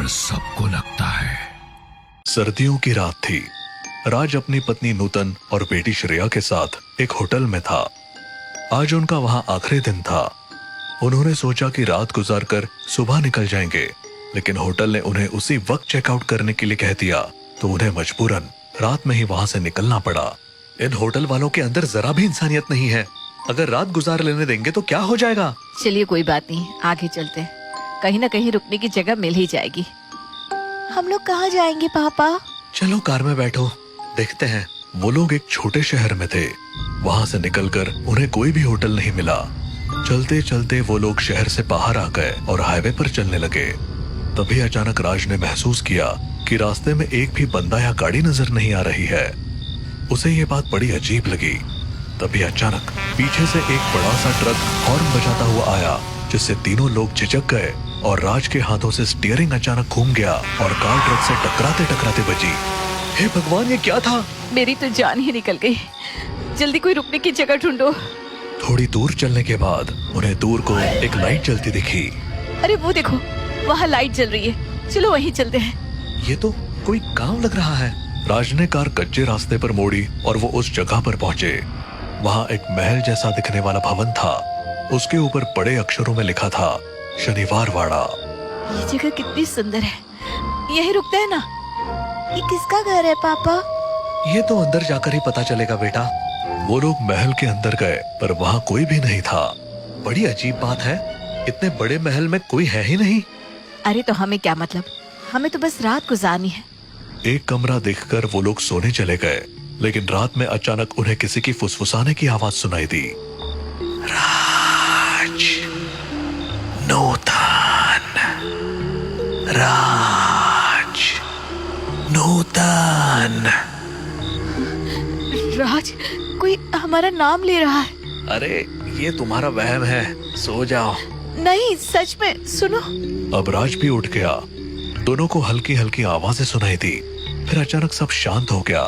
डर सबको लगता है। सर्दियों की रात थी। राज अपनी पत्नी नूतन और बेटी श्रेया के साथ एक होटल में था। आज उनका वहां आखिरी दिन था। उन्होंने सोचा कि रात गुजारकर सुबह निकल जाएंगे, लेकिन होटल ने उन्हें उसी वक्त चेकआउट करने के लिए कह दिया, तो उन्हें मजबूरन रात में ही वहां से निकलना पड़ा। इन होटल वालों के अंदर जरा भी इंसानियत नहीं है। अगर रात गुजार लेने देंगे तो क्या हो जाएगा। चलिए कोई बात नहीं, आगे चलते हैं, कहीं ना कहीं रुकने की जगह मिल ही जाएगी। हम लोग कहाँ जाएंगे पापा? चलो कार में बैठो, देखते हैं। वो लोग एक छोटे शहर में थे। वहां से निकलकर उन्हें कोई भी होटल नहीं मिला। चलते चलते वो लोग शहर से बाहर आ गए और हाईवे पर चलने लगे। तभी अचानक राज ने महसूस किया कि रास्ते में एक भी बंदा या गाड़ी नजर नहीं आ रही है। उसे ये बात बड़ी अजीब लगी। तभी अचानक पीछे से एक बड़ा सा ट्रक हॉर्न बजाता हुआ आया, जिससे तीनों लोग झिझक गए और राज के हाथों से स्टीयरिंग अचानक घूम गया और कार ट्रक से टकराते टकराते बची। हे भगवान, ये क्या था? मेरी तो जान ही निकल गई। जल्दी कोई रुकने की जगह ढूंढो। थोड़ी दूर चलने के बाद उन्हें दूर को एक लाइट जलती दिखी। अरे वो देखो, वहाँ लाइट जल रही है, चलो वहीं चलते हैं। ये तो कोई गांव लग रहा है। राज ने कार कच्चे रास्ते पर मोड़ी और वो उस जगह पर पहुंचे। वहाँ एक महल जैसा दिखने वाला भवन था। उसके ऊपर बड़े अक्षरों में लिखा था, शनिवार वाड़ा। ये जगह कितनी सुंदर है, यही रुकते हैं ना? ये किसका घर है पापा? ये तो अंदर जाकर ही पता चलेगा बेटा। वो लोग महल के अंदर गए, पर वहाँ कोई भी नहीं था। बड़ी अजीब बात है, इतने बड़े महल में कोई है ही नहीं। अरे तो हमें क्या मतलब, हमें तो बस रात गुजारनी है। एक कमरा देखकर वो लोग सोने चले गए, लेकिन रात में अचानक उन्हें किसी की फुसफुसाने की आवाज सुनाई दी। राज, नूतन, राज, नूतन। राज, कोई हमारा नाम ले रहा है। अरे ये तुम्हारा वहम है, सो जाओ। नहीं, सच में, सुनो। अब राज भी उठ गया। दोनों को हल्की हल्की आवाजें सुनाई दी। फिर अचानक सब शांत हो गया।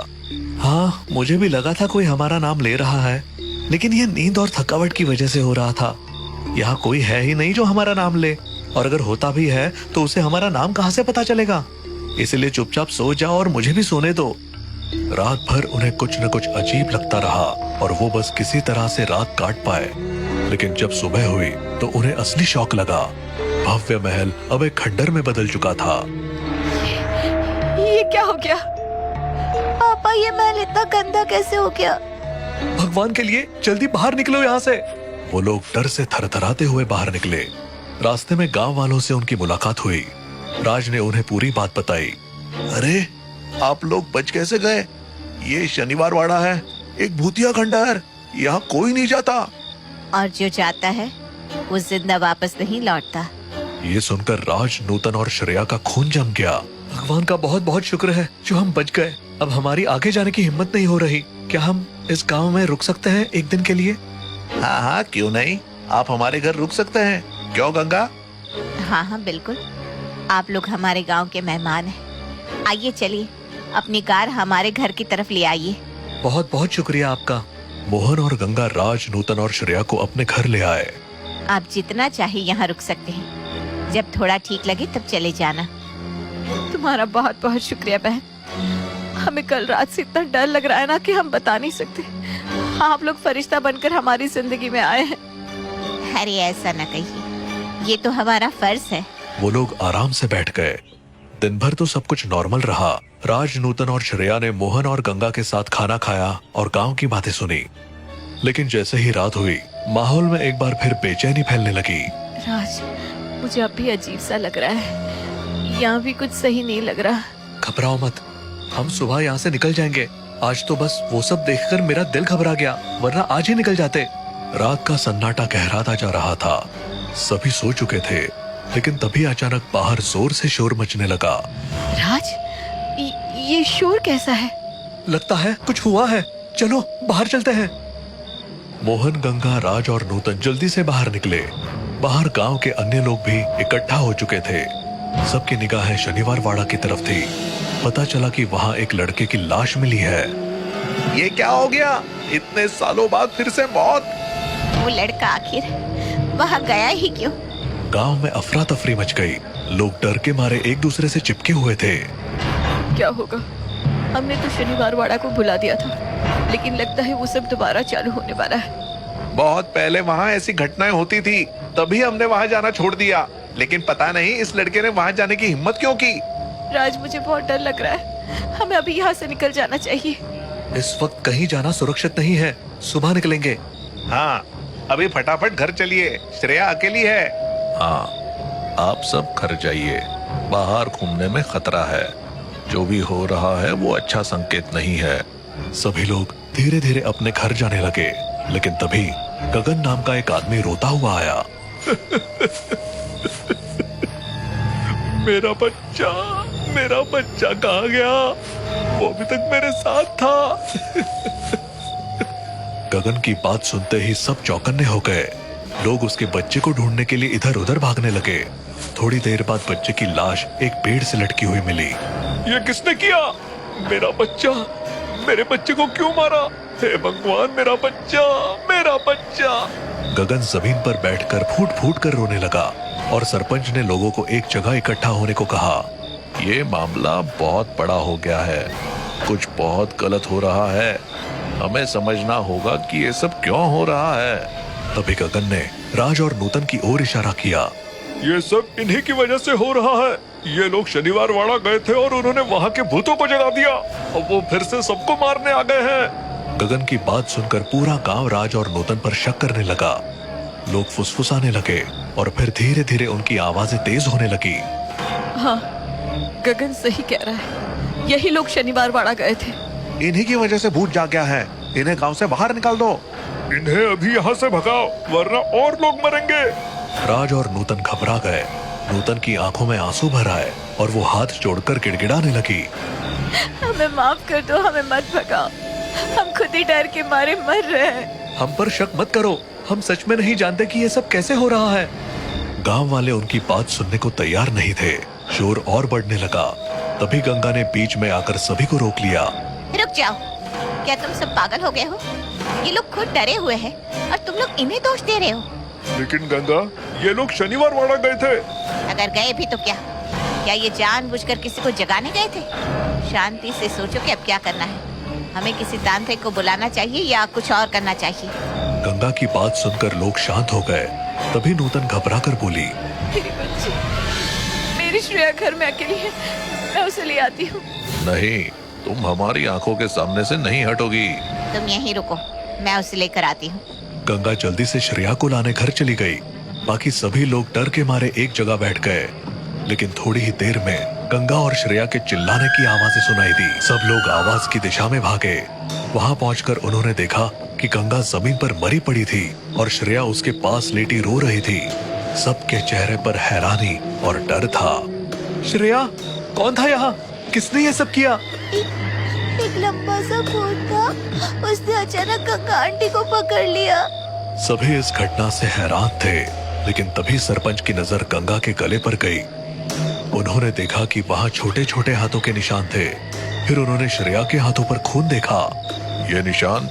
हाँ, मुझे भी लगा था कोई हमारा नाम ले रहा है, लेकिन यह नींद और थकावट की वजह से हो रहा था। यहाँ कोई है ही नहीं जो हमारा नाम ले, और अगर होता भी है तो उसे हमारा नाम कहाँ से पता चलेगा। इसलिए चुपचाप सो जाओ और मुझे भी सोने दो। रात भर उन्हें कुछ न कुछ अजीब लगता रहा और वो बस किसी तरह से रात काट पाए। लेकिन जब सुबह हुई तो उन्हें असली शौक लगा। भव्य महल अब एक खंडर में बदल चुका था। ये क्या हो गया? पापा, ये महल इतना गंदा कैसे हो गया? भगवान के लिए जल्दी बाहर निकलो यहाँ से। वो लोग डर से थरथराते हुए बाहर निकले। रास्ते में गांव वालों से उनकी मुलाकात हुई। राज ने उन्हें पूरी बात बताई। अरे, आप लोग बच कैसे गए? ये शनिवार वाड़ा है, एक भूतिया खंडहर। यहाँ कोई नहीं जाता, और जो जाता है वो जिंदा वापस नहीं लौटता। ये सुनकर राज, नूतन और श्रेया का खून जम गया। भगवान का बहुत बहुत शुक्र है जो हम बच गए। अब हमारी आगे जाने की हिम्मत नहीं हो रही। क्या हम इस गांव में रुक सकते हैं एक दिन के लिए? हाँ हाँ, क्यों नहीं, आप हमारे घर रुक सकते हैं। क्यों गंगा? हाँ हाँ बिल्कुल, आप लोग हमारे गांव के मेहमान हैं। आइए चलिए, अपनी कार हमारे घर की तरफ ले आइए। बहुत बहुत शुक्रिया आपका। मोहन और गंगा राज, नूतन और श्रेया को अपने घर ले आए। आप जितना चाहे यहाँ रुक सकते हैं, जब थोड़ा ठीक लगे तब चले जाना। तुम्हारा बहुत बहुत शुक्रिया बहन। हमें कल रात से इतना डर लग रहा है ना कि हम बता नहीं सकते। आप लोग फरिश्ता बनकर हमारी जिंदगी में आए हैं। अरे ऐसा न कहिए, ये तो हमारा फर्ज है। वो लोग आराम से बैठ गए। दिन भर तो सब कुछ नॉर्मल रहा। राज, नूतन और श्रेया ने मोहन और गंगा के साथ खाना खाया और गांव की बातें सुनी। लेकिन जैसे ही रात हुई, माहौल में एक बार फिर बेचैनी फैलने लगी। राज, मुझे अब भी अजीब सा लग रहा है। यहाँ भी कुछ सही नहीं लग रहा। घबराओ मत, हम सुबह यहाँ से निकल जाएंगे। आज तो बस वो सब देखकर मेरा दिल घबरा गया, वरना आज ही निकल जाते। रात का सन्नाटा गहराता जा रहा था। सभी सो चुके थे, लेकिन तभी अचानक बाहर जोर से शोर मचने लगा। राज, ये शोर कैसा है? लगता है कुछ हुआ है, चलो बाहर चलते हैं। मोहन, गंगा, राज और नूतन जल्दी से बाहर निकले। बाहर गांव के अन्य लोग भी इकट्ठा हो चुके थे। सबकी निगाहें शनिवार वाड़ा की तरफ थी। पता चला कि वहाँ एक लड़के की लाश मिली है। ये क्या हो गया? इतने सालों बाद फिर से मौत। वो लड़का आखिर वहाँ गया ही क्यों? गांव में अफरा तफरी मच गई। लोग डर के मारे एक दूसरे से चिपके हुए थे। क्या होगा? हमने तो शनिवार वाड़ा को भुला दिया था, लेकिन लगता है वो सब दोबारा चालू होने वाला है। बहुत पहले वहाँ ऐसी घटनाएं होती थी, तभी हमने वहाँ जाना छोड़ दिया। लेकिन पता नहीं इस लड़के ने वहाँ जाने की हिम्मत क्यों की। राज, मुझे बहुत डर लग रहा है। हमें अभी यहाँ से निकल जाना चाहिए। इस वक्त कहीं जाना सुरक्षित नहीं है, सुबह निकलेंगे। हाँ, अभी फटाफट घर चलिए, श्रेया अकेली है। हाँ, आप सब घर जाइए, बाहर घूमने में खतरा है। जो भी हो रहा है वो अच्छा संकेत नहीं है। सभी लोग धीरे धीरे अपने घर जाने लगे, लेकिन तभी गगन नाम का एक आदमी रोता हुआ आया। मेरा बच्चा कहाँ गया? वो अभी तक मेरे साथ था। गगन की बात सुनते ही सब चौकन्ने हो गए। लोग उसके बच्चे को ढूंढने के लिए इधर उधर भागने लगे। थोड़ी देर बाद बच्चे की लाश एक पेड़ से लटकी हुई मिली। ये किसने किया? मेरा बच्चा, मेरे बच्चे को क्यों मारा? हे भगवान, मेरा बच्चा। गगन जमीन पर बैठकर फूट फूट कर रोने लगा और सरपंच ने लोगों को एक जगह इकट्ठा होने को कहा। ये मामला बहुत बड़ा हो गया है, कुछ बहुत गलत हो रहा है। हमें समझना होगा कि ये सब क्यों हो रहा है। तभी गगन ने राज और नूतन की ओर इशारा किया। ये सब इन्हीं की वजह से हो रहा है। ये लोग शनिवार वाड़ा गए थे और उन्होंने वहाँ के भूतों को जगा दिया और वो फिर से सबको मारने आ गए हैं। गगन की बात सुनकर पूरा गांव राज और नूतन पर शक करने लगा। लोग फुसफुसाने लगे और फिर धीरे धीरे उनकी आवाजें तेज होने लगी। हाँ, गगन सही कह रहा है, यही लोग शनिवार वाड़ा गए थे। इन्हीं की वजह से भूत जाग गया है। इन्हें गांव से बाहर निकाल दो। इन्हें अभी यहाँ से भगाओ, वरना और लोग मरेंगे। राज और नूतन घबरा गए। नूतन की आंखों में आंसू भर आए और वो हाथ जोड़कर गिड़गिड़ाने लगी। हमें माफ कर दो, हमें मत भगाओ, हम खुद ही डर के मारे मर रहे हैं। हम पर शक मत करो, हम सच में नहीं जानते कि ये सब कैसे हो रहा है। गांव वाले उनकी बात सुनने को तैयार नहीं थे। शोर और बढ़ने लगा। तभी गंगा ने बीच में आकर सभी को रोक लिया। रुक जाओ, क्या तुम सब पागल हो गए हो? ये लोग खुद डरे हुए हैं और तुम लोग इन्हें दोष दे रहे हो। लेकिन गंगा, ये लोग शनिवार वाड़ा गए थे। अगर गए भी तो क्या ये जानबूझकर किसी को जगाने गए थे? शांति से सोचो कि अब क्या करना है। हमें किसी तांत्रिक को बुलाना चाहिए या कुछ और करना चाहिए। गंगा की बात सुनकर लोग शांत हो गए। तभी नूतन घबरा कर बोली। मेरी बच्ची, मेरी श्रेया घर में अकेली है, मैं उसे ले आती हूँ। नहीं, तुम हमारी आंखों के सामने से नहीं हटोगी। तुम यहीं रुको, मैं उसे लेकर आती हूँ। गंगा जल्दी से श्रेया को लाने घर चली गई। बाकी सभी लोग डर के मारे एक जगह बैठ गए। लेकिन थोड़ी ही देर में गंगा और श्रेया के चिल्लाने की आवाजें सुनाई दी। सब लोग आवाज की दिशा में भागे। वहां पहुंचकर उन्होंने देखा कि गंगा जमीन पर मरी पड़ी थी और श्रेया उसके पास लेटी रो रही थी। सबके चेहरे पर हैरानी और डर था। श्रेया, कौन था यहाँ? किसने ये सब किया? एक लंबा सा भूत था, उसने अचानक गंगा आंटी को पकड़ लिया। सभी इस घटना से हैरान थे, लेकिन तभी सरपंच की नजर गंगा के गले पर गई। उन्होंने देखा कि वहाँ छोटे छोटे हाथों के निशान थे। फिर उन्होंने श्रेया के हाथों पर खून देखा। ये निशान,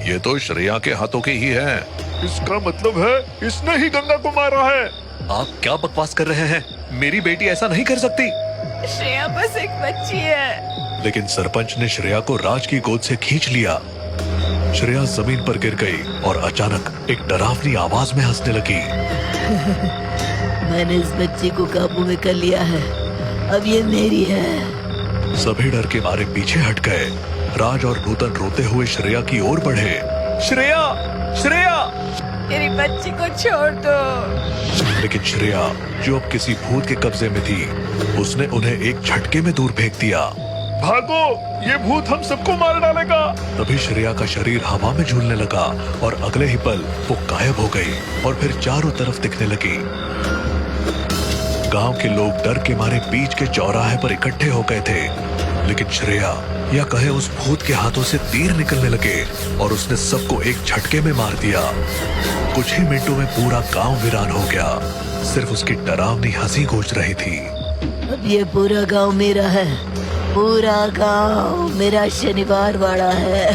ये तो श्रेया के हाथों के ही हैं। इसका मतलब है इसने ही गंगा को मारा है। आप क्या बकवास कर रहे हैं? मेरी बेटी ऐसा नहीं कर सकती। श्रेया बस एक बच्ची है। लेकिन सरपंच ने श्रेया को राज की गोद से खींच लिया। श्रेया जमीन पर गिर गई और अचानक एक डरावनी आवाज में हंसने लगी। मैंने इस बच्ची को काबू में कर लिया है, अब ये मेरी है। सभी डर के मारे पीछे हट गए। राज और नूतन रोते हुए श्रेया की ओर बढ़े। श्रेया, श्रेया! मेरी बच्ची को छोड़ दो। लेकिन श्रेया, जो अब किसी भूत के कब्जे में थी, उसने उन्हें एक झटके में दूर फेंक दिया। भागो, ये भूत हम सबको मार डालेगा। तभी श्रेया का शरीर हवा में झूलने लगा और अगले ही पल वो गायब हो गई और फिर चारों तरफ दिखने लगी। गांव के लोग डर के मारे बीच के चौराहे पर इकट्ठे हो गए थे। लेकिन श्रेया, या कहे उस भूत के हाथों से तीर निकलने लगे और उसने सबको एक झटके में मार दिया। कुछ ही मिनटों में पूरा गांव वीरान हो गया। सिर्फ उसकी डरावनी हंसी गूंज रही थी। अब ये पूरा गांव मेरा है, पूरा गांव मेरा शनिवार वाड़ा है।